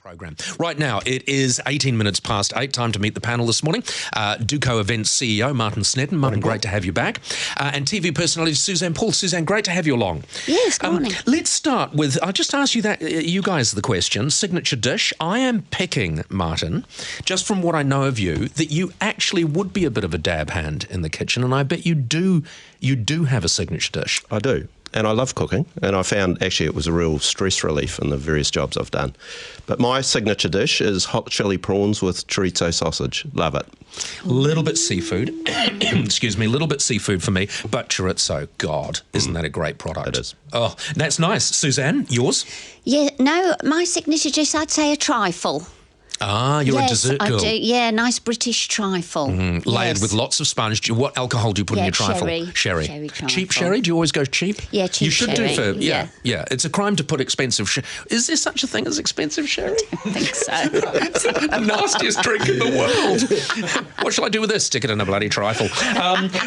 program. Right now, it is 18 minutes past 8, time to meet the panel this morning. Duco Events CEO, Martin Snedden. Martin, great to have you back. And TV personality, Suzanne Paul. Suzanne, great to have you along. Yes, good morning. Let's start with, I'll just ask you that, you guys the question, signature dish. I am picking, Martin, just from what I know of you, that you actually would be a bit of a dab hand in the kitchen, and I bet you do have a signature dish. I do. And I love cooking, and I found actually it was a real stress relief in the various jobs I've done. But my signature dish is hot chili prawns with chorizo sausage. Love it. Little bit seafood, excuse me, little bit seafood for me, but chorizo, God, isn't that a great product? It is. Oh, that's nice. Suzanne, yours? Yeah, no, my signature dish, I'd say a trifle. Ah, you're a dessert girl. I do. Yeah, nice British trifle. Layered with lots of sponge. What alcohol do you put in your trifle? Sherry. Cheap sherry? Do you always go cheap? Yeah, cheap You should sherry. do for, yeah. It's a crime to put expensive sherry. Is there such a thing as expensive sherry? I think so. It's the nastiest drink in the world. What shall I do with this? Stick it in a bloody trifle.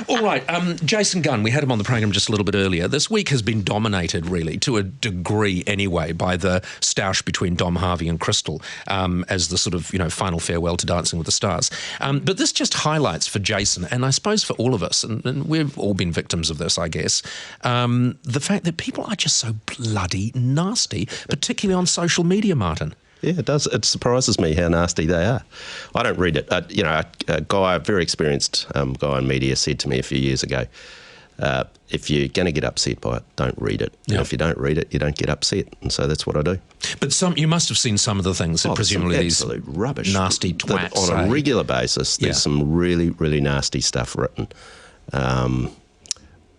All right, Jason Gunn, we had him on the program just a little bit earlier. This week has been dominated, really, to a degree anyway, by the stoush between Dom Harvey and Crystal as the sort of, final farewell to Dancing with the Stars. But this just highlights for Jason, and I suppose for all of us, and we've all been victims of this, I guess, the fact that people are just so bloody nasty, particularly on social media, Martin. Yeah, it does. It surprises me how nasty they are. I don't read it. A very experienced guy in media said to me a few years ago, if you're going to get upset by it, don't read it. Yep. And if you don't read it, you don't get upset. And so that's what I do. But you must have seen some of the things that presumably these absolute rubbish, nasty twats on a regular basis. There's some really, really nasty stuff written. But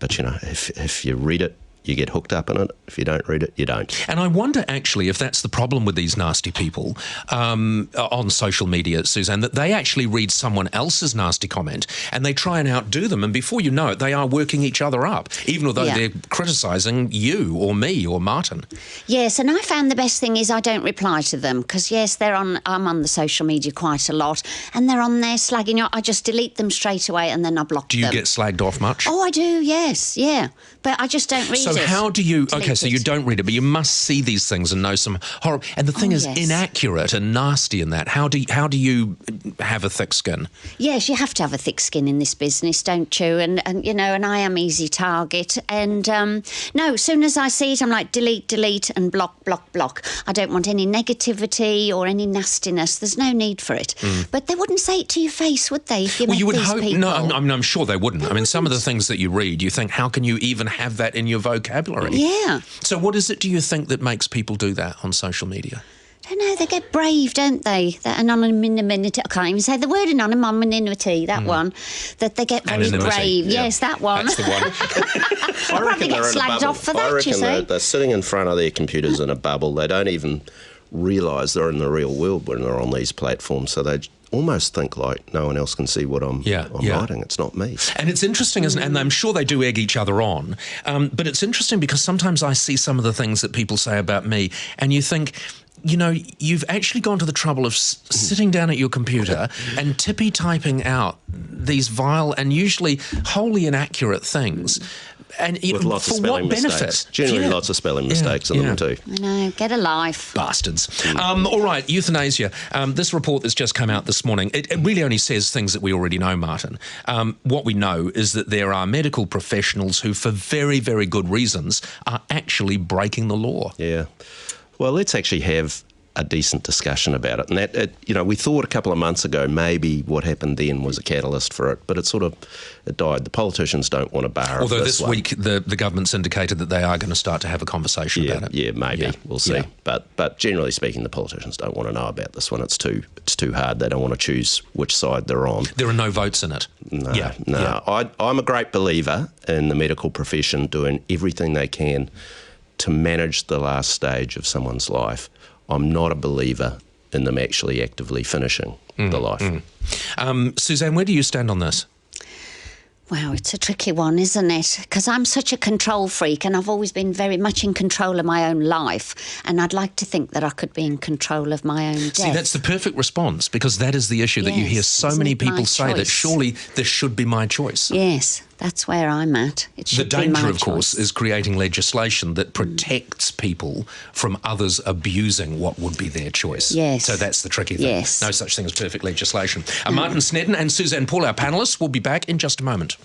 if you read it, you get hooked up in it. If you don't read it, you don't. And I wonder, actually, if that's the problem with these nasty people on social media, Suzanne, that they actually read someone else's nasty comment and they try and outdo them. And before you know it, they are working each other up, even though they're criticising you or me or Martin. Yes, and I found the best thing is I don't reply to them because, yes, I'm on the social media quite a lot and they're on there slagging you. I just delete them straight away and then I block them. Do you get slagged off much? Oh, I do, yes, yeah. But I just don't read it. So how do you... Delete okay, so you don't read it, but you must see these things and know some horror. And the thing is inaccurate and nasty in that. How do you have a thick skin? Yes, you have to have a thick skin in this business, don't you? And I am easy target. And no, as soon as I see it, I'm like delete, and block. I don't want any negativity or any nastiness. There's no need for it. But they wouldn't say it to your face, would they? If you met you would these hope. people? No, I'm sure they wouldn't. I mean, some of the things that you read, you think, how can you even have that in your vocabulary? Yeah. So what is it, do you think, that makes people do that on social media? I don't know, they get brave, don't they? That anonymity, I can't even say the word anonymity, that one, that they get very brave. Yeah. Yes, that one. That's the one. I reckon get they're in a slagged bubble. off for that, I reckon you see. they're sitting in front of their computers in a bubble. They don't even realise they're in the real world when they're on these platforms. So they almost think like no one else can see what I'm writing. It's not me. And it's interesting, isn't it? And I'm sure they do egg each other on. But it's interesting because sometimes I see some of the things that people say about me and you think, you've actually gone to the trouble of sitting down at your computer and tippy-typing out these vile and usually wholly inaccurate things. And with lots of spelling mistakes. Generally lots of spelling mistakes in them too. I know, get a life. Bastards. All right, euthanasia. This report that's just come out this morning, it really only says things that we already know, Martin. What we know is that there are medical professionals who, for very, very good reasons, are actually breaking the law. Yeah. Well, let's actually have a decent discussion about it. And that, we thought a couple of months ago maybe what happened then was a catalyst for it, but it died. The politicians don't want to bar Although this week the government's indicated that they are going to start to have a conversation about it. Yeah, maybe. Yeah. We'll see. Yeah. But generally speaking, the politicians don't want to know about this one. It's too hard. They don't want to choose which side they're on. There are no votes in it. No. I'm a great believer in the medical profession doing everything they can to manage the last stage of someone's life. I'm not a believer in them actually actively finishing the life. Suzanne, where do you stand on this? Wow, it's a tricky one, isn't it? Because I'm such a control freak and I've always been very much in control of my own life, and I'd like to think that I could be in control of my own death. See, that's the perfect response, because that is the issue that you hear so many people say, that surely this should be my choice. Yes. That's where I'm at. It The should be danger, my of course, choice. is creating legislation that protects people from others abusing what would be their choice. Yes. So that's the tricky thing. Yes. No such thing as perfect legislation. Martin Snedden and Suzanne Paul, our panellists, will be back in just a moment.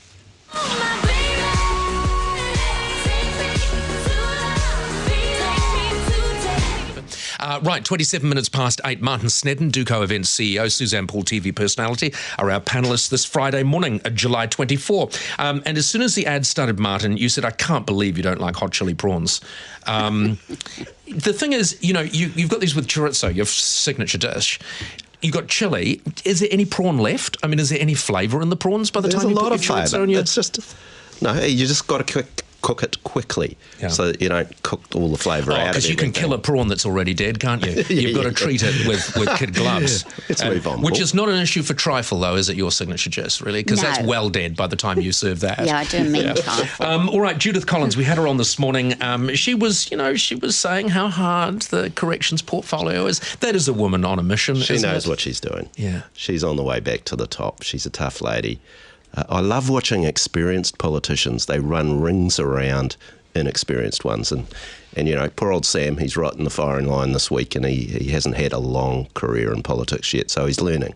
Right, 27 minutes past 8. Martin Snedden, Duco Events CEO, Suzanne Paul, TV personality, are our panellists this Friday morning, July 24. And as soon as the ad started, Martin, you said, I can't believe you don't like hot chili prawns. The thing is, you know, you've got these with chorizo, your signature dish. You've got chili. Is there any prawn left? I mean, is there any flavour in the prawns by the There's time you a put lot your of chorizo flavour. on your... It's just... No, you just got to cook it quickly so that you don't cook all the flavour out of it. Because you can kill a prawn that's already dead, can't you? You've got to treat it with kid gloves. Let's move on, Which Paul. is not an issue for trifle, though, is it, your signature dish, really? Because that's No. well dead by the time you serve that. Yeah, I do mean trifle. All right, Judith Collins, we had her on this morning. She was saying how hard the corrections portfolio is. That is a woman on a mission, She isn't knows it? what she's doing. Yeah. She's on the way back to the top. She's a tough lady. I love watching experienced politicians. They run rings around inexperienced ones. And you know, poor old Sam, he's right in the firing line this week, and he hasn't had a long career in politics yet, so he's learning.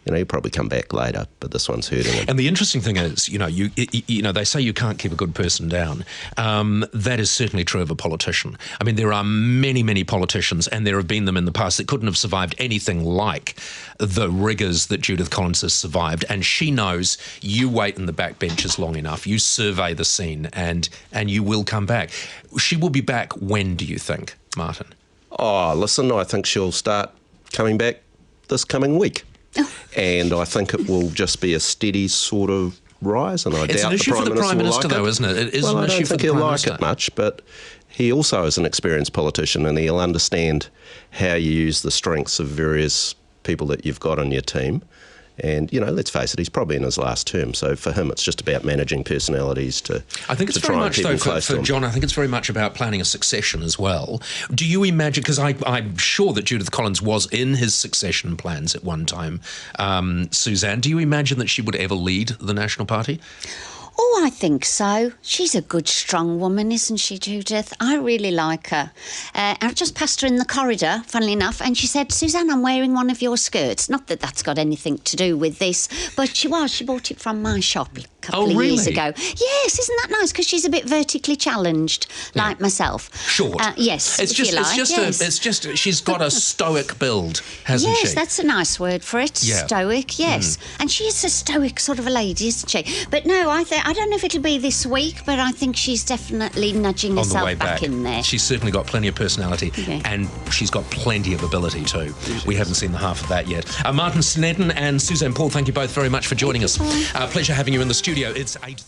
You know, he'll probably come back later, but this one's hurting him. And the interesting thing is, you know, they say you can't keep a good person down. That is certainly true of a politician. I mean, there are many, many politicians, and there have been them in the past that couldn't have survived anything like the rigours that Judith Collins has survived. And she knows you wait in the back benches long enough, you survey the scene, and you will come back. She will be back when, do you think, Martin? Oh, listen, I think she'll start coming back this coming week. And I think it will just be a steady sort of rise. And I It's doubt an issue for the Prime Minister, will like though, it. isn't it? It is Well, an I issue don't for think the he'll Prime like Minister. it much, but he also is an experienced politician, and he'll understand how you use the strengths of various people that you've got on your team. And, you know, let's face it, he's probably in his last term. So for him, it's just about managing personalities to I think it's to very try and much, keep though, them close to for him. John, I think it's very much about planning a succession as well. Do you imagine, because I'm sure that Judith Collins was in his succession plans at one time, Suzanne, do you imagine that she would ever lead the National Party? Oh, I think so. She's a good, strong woman, isn't she, Judith? I really like her. I just passed her in the corridor, funnily enough, and she said, Suzanne, I'm wearing one of your skirts. Not that that's got anything to do with this, but she was. She bought it from my shop a couple of years really? ago. Yes, isn't that nice? Because she's a bit vertically challenged, like myself. Short. Yes, It's if just, you like. it's just, she's got a stoic build, hasn't Yes, she? that's a nice word for it. Yeah. Stoic, yes. And she is a stoic sort of a lady, isn't she? But no, I don't know if it'll be this week, but I think she's definitely nudging On the herself way back in there. She's certainly got plenty of personality, Yeah. and she's got plenty of ability too. We haven't seen the half of that yet. Martin Snedden and Suzanne Paul, thank you both very much for joining us. Pleasure having you in the studio. It's 8.